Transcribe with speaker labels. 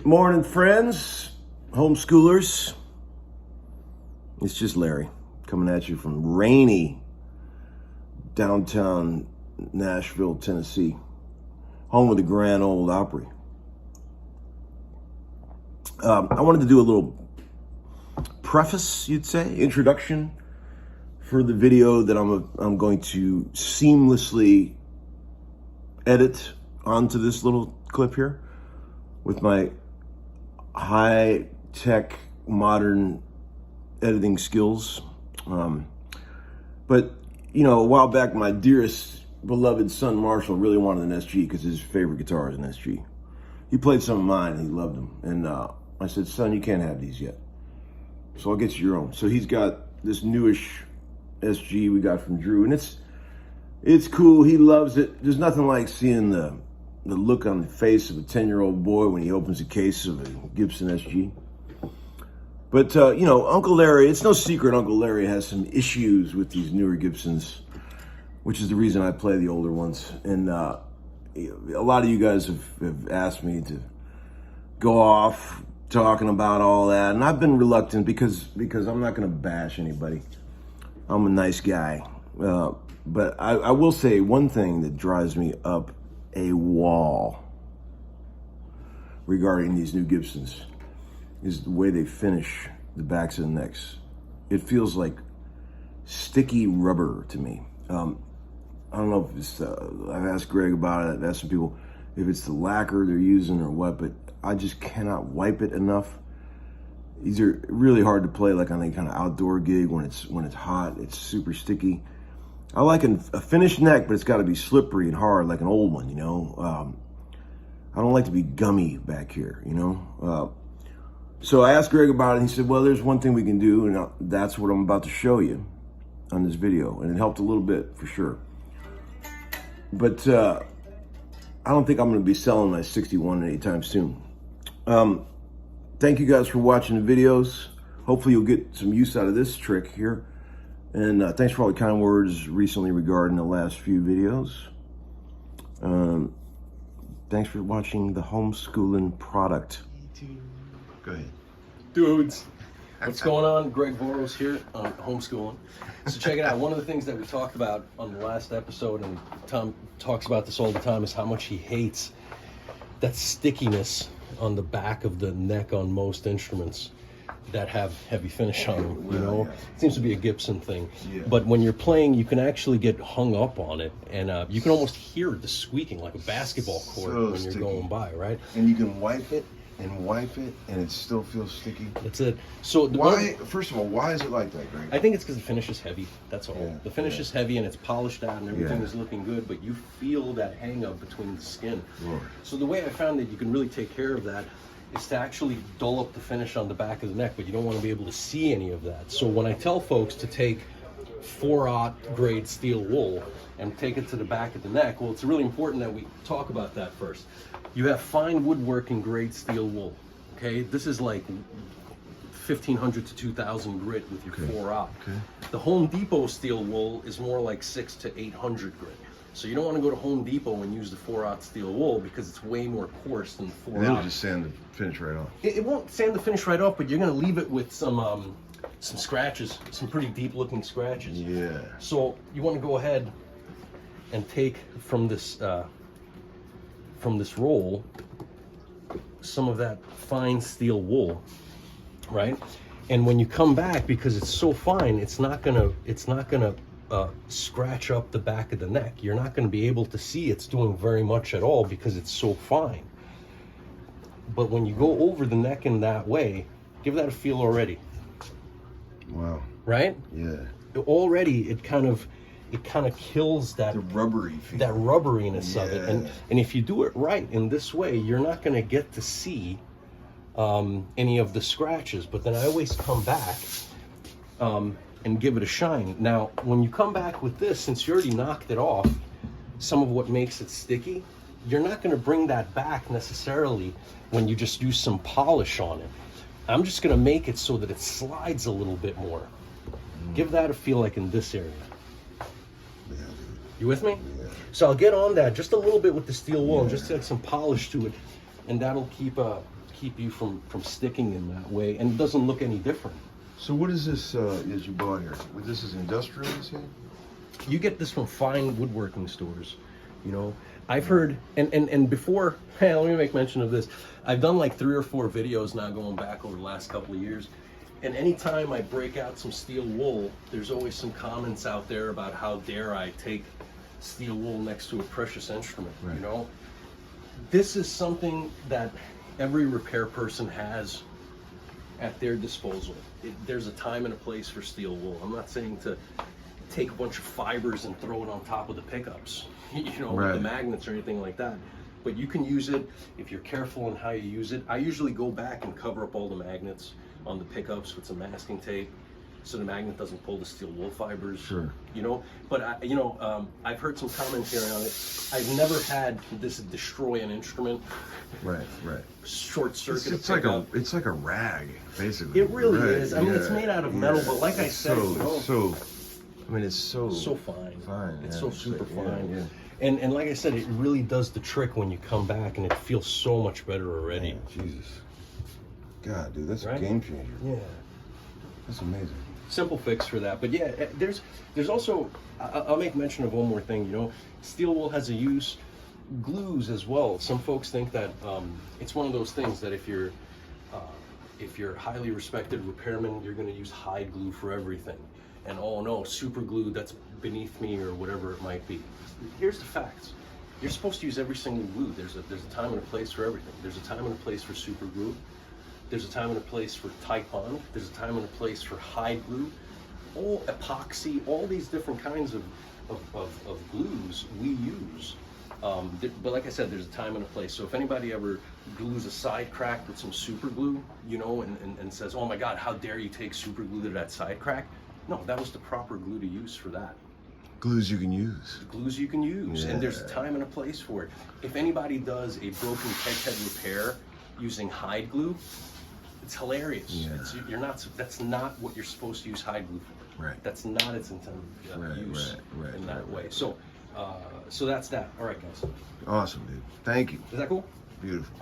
Speaker 1: Morning, friends, homeschoolers. It's just Larry coming at you from rainy downtown Nashville, Tennessee, home of the Grand Ole Opry. I wanted to do a little preface, you'd say, introduction for the video that I'm going to seamlessly edit onto this little clip here with my high-tech, modern editing skills. But, you know, a while back, my dearest, beloved son, Marshall, really wanted an SG because his favorite guitar is an SG. He played some of mine, and he loved them. And I said, son, you can't have these yet. So I'll get you your own. So he's got this newish SG we got from Drew, and it's cool. He loves it. There's nothing like seeing the look on the face of a 10-year-old boy when he opens a case of a Gibson SG. But, you know, Uncle Larry, it's no secret Uncle Larry has some issues with these newer Gibsons, which is the reason I play the older ones. And a lot of you guys have asked me to go off talking about all that. And I've been reluctant because I'm not going to bash anybody. I'm a nice guy. But I will say one thing that drives me up a wall regarding these new Gibsons is the way they finish the backs of the necks. It feels like sticky rubber to me. I don't know if it's, I've asked Greg about it, I've asked some people if it's the lacquer they're using or what, but I just cannot wipe it enough. These are really hard to play like on any kind of outdoor gig when it's hot, it's super sticky. I like a finished neck, but it's got to be slippery and hard like an old one, you know. I don't like to be gummy back here, you know. So I asked Greg about it, and he said, well, there's one thing we can do, and that's what I'm about to show you on this video. And it helped a little bit, for sure. But I don't think I'm going to be selling my 61 anytime soon. Thank you guys for watching the videos. Hopefully you'll get some use out of this trick here. And thanks for all the kind words recently regarding the last few videos. Thanks for watching the Homeskoolin product.
Speaker 2: Go ahead.
Speaker 3: Dudes, what's going on? Greg Voros here on Homeskoolin. So check it out. One of the things that we talked about on the last episode, and Tom talks about this all the time, is how much he hates that stickiness on the back of the neck on most instruments that have heavy finish on them, you know? It seems to be a Gibson thing. Yeah. But when you're playing, you can actually get hung up on it, and you can almost hear the squeaking like a basketball court when you're going by, right?
Speaker 2: And you can wipe it, and it still feels sticky.
Speaker 3: That's it. So
Speaker 2: first of all, why is it like that, Greg?
Speaker 3: I think it's because the finish is heavy. That's all.
Speaker 2: Yeah,
Speaker 3: the finish is heavy and it's polished out and everything is looking good, but you feel that hang up between the skin.
Speaker 2: Lord.
Speaker 3: So the way I found that you can really take care of that is to actually dull up the finish on the back of the neck, but you don't want to be able to see any of that. So when I tell folks to take 4/0 grade steel wool and take it to the back of the neck, well, it's really important that we talk about that first. You have fine woodworking grade steel wool, okay? This is like 1,500 to 2,000 grit with your 4/0.
Speaker 2: Okay.
Speaker 3: The Home Depot steel wool is more like 600 to 800 grit. So you don't want to go to Home Depot and use the 4/0 steel wool because it's way more coarse than the 4/0.
Speaker 2: And it'll just sand the finish right off.
Speaker 3: It won't sand the finish right off, but you're going to leave it with some scratches, some pretty deep looking scratches.
Speaker 2: Yeah.
Speaker 3: So you want to go ahead and take from this roll some of that fine steel wool, right? And when you come back, because it's so fine, it's not gonna scratch up the back of the neck. You're not going to be able to see it's doing very much at all because it's so fine. But when you go over the neck in that way, give that a feel already.
Speaker 2: Wow.
Speaker 3: Right?
Speaker 2: Yeah.
Speaker 3: Already it kind of kills that
Speaker 2: the rubbery feel.
Speaker 3: That rubberiness of it. And if you do it right in this way, you're not going to get to see any of the scratches. But then I always come back and give it a shine. Now, when you come back with this, since you already knocked it off, some of what makes it sticky, you're not going to bring that back necessarily when you just use some polish on it. I'm just going to make it so that it slides a little bit more. Give that a feel like in this area. You with me?
Speaker 2: Yeah.
Speaker 3: So I'll get on that just a little bit with the steel wool and just add some polish to it, and that'll keep keep you from sticking in that way, and it doesn't look any different.
Speaker 2: So what is this that you bought here? Well, this is industrial, you say?
Speaker 3: You get this from fine woodworking stores. You know, I've heard, and before, hey, let me make mention of this. I've done like 3 or 4 videos now going back over the last couple of years. And anytime I break out some steel wool, there's always some comments out there about how dare I take steel wool next to a precious instrument,
Speaker 2: Right.
Speaker 3: you know? This is something that every repair person has at their disposal. There's a time and a place for steel wool. I'm not saying to take a bunch of fibers and throw it on top of the pickups, you know, with the
Speaker 2: Right.
Speaker 3: magnets or anything like that. But you can use it if you're careful in how you use it. I usually go back and cover up all the magnets on the pickups with some masking tape, so the magnet doesn't pull the steel wool fibers.
Speaker 2: Sure.
Speaker 3: You know, but I've heard some commentary on it. I've never had this destroy an instrument,
Speaker 2: Right, right.
Speaker 3: short circuit.
Speaker 2: It's like a rag, basically.
Speaker 3: It really
Speaker 2: Right,
Speaker 3: is. I mean, it's made out of metal, but like I
Speaker 2: It's
Speaker 3: said,
Speaker 2: so,
Speaker 3: you know,
Speaker 2: so. I mean, it's so
Speaker 3: fine.
Speaker 2: Fine.
Speaker 3: It's
Speaker 2: yeah,
Speaker 3: so super
Speaker 2: yeah,
Speaker 3: fine.
Speaker 2: Yeah.
Speaker 3: And like I said, it really does the trick when you come back, and it feels so much better already.
Speaker 2: Man, Jesus. God, dude, that's
Speaker 3: Right?
Speaker 2: a game changer.
Speaker 3: Yeah.
Speaker 2: That's amazing.
Speaker 3: Simple fix for that. But yeah, there's also, I'll make mention of one more thing. You know, steel wool has a use. Glues as well. Some folks think that it's one of those things that if you're a highly respected repairman, you're going to use hide glue for everything. And oh no, super glue, that's beneath me, or whatever it might be. Here's the facts. You're supposed to use every single glue. There's a time and a place for everything. There's a time and a place for super glue. There's a time and a place for Titebond. There's a time and a place for hide glue. All epoxy, all these different kinds of glues we use. But like I said, there's a time and a place. So if anybody ever glues a side crack with some super glue, you know, and says, oh my God, how dare you take super glue to that side crack? No, that was the proper glue to use for that.
Speaker 2: Glues you can use.
Speaker 3: Glues you can use, and there's a
Speaker 2: Yeah.
Speaker 3: time and a place for it. If anybody does a broken peg head repair using hide glue, it's hilarious.
Speaker 2: Yeah.
Speaker 3: That's not what you're supposed to use hide glue for.
Speaker 2: Right.
Speaker 3: That's not its intended use
Speaker 2: right,
Speaker 3: in that
Speaker 2: right,
Speaker 3: way.
Speaker 2: right.
Speaker 3: So that's that. All right, guys.
Speaker 2: Awesome, dude. Thank you.
Speaker 3: Is that cool?
Speaker 2: Beautiful.